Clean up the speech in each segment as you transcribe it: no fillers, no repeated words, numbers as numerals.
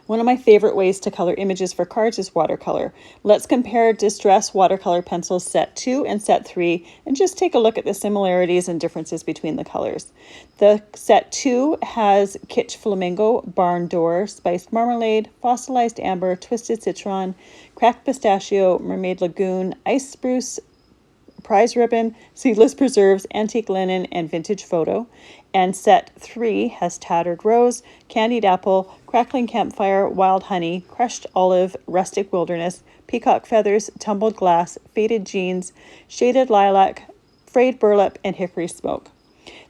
One of my favorite ways to color images for cards is watercolor. Let's compare Distress Watercolor Pencils Set 2 and Set 3 and just take a look at the similarities and differences between the colors. The Set 2 has Kitsch Flamingo, Barn Door, Spiced Marmalade, Fossilized Amber, Twisted Citron, Cracked Pistachio, Mermaid Lagoon, Ice Spruce, Prize Ribbon, Seedless Preserves, Antique Linen, and Vintage Photo. And Set 3 has Tattered Rose, Candied Apple, Crackling Campfire, Wild Honey, Crushed Olive, Rustic Wilderness, Peacock Feathers, Tumbled Glass, Faded Jeans, Shaded Lilac, Frayed Burlap, and Hickory Smoke.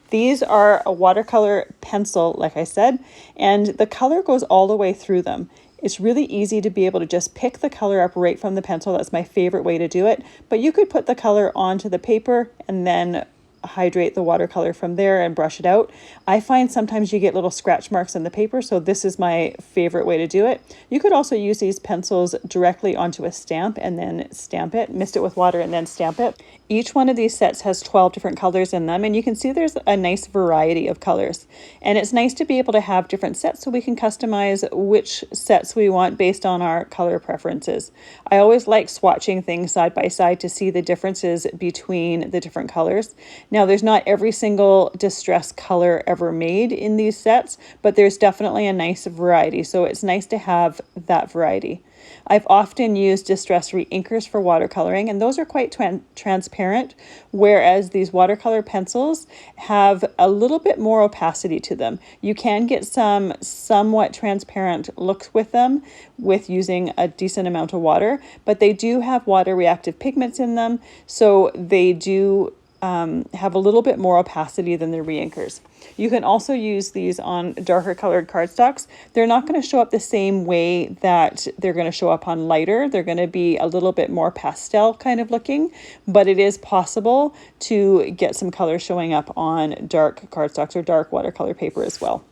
These are a watercolor pencil, like I said, and the color goes all the way through them. It's really easy to be able to just pick the color up right from the pencil. That's my favorite way to do it. But you could put the color onto the paper and then hydrate the watercolor from there and brush it out. I find sometimes you get little scratch marks on the paper, so this is my favorite way to do it. You could also use these pencils directly onto a stamp and then stamp it, mist it with water and then stamp it. Each one of these sets has 12 different colors in them, and you can see there's a nice variety of colors. And it's nice to be able to have different sets so we can customize which sets we want based on our color preferences. I always like swatching things side by side to see the differences between the different colors. Now, there's not every single Distress color ever made in these sets, but there's definitely a nice variety, so it's nice to have that variety. I've often used Distress reinkers for watercoloring, and those are quite transparent, whereas these watercolor pencils have a little bit more opacity to them. You can get some somewhat transparent looks with them with using a decent amount of water, but they do have water reactive pigments in them, so they do have a little bit more opacity than the reinkers. You can also use these on darker colored cardstocks. They're not going to show up the same way that they're going to show up on lighter. They're going to be a little bit more pastel kind of looking, but it is possible to get some color showing up on dark cardstocks or dark watercolor paper as well.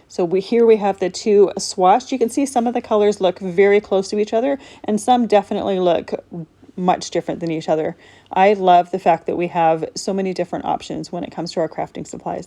So here we have the two swatched. You can see some of the colors look very close to each other, and some definitely look much different than each other. I love the fact that we have so many different options when it comes to our crafting supplies.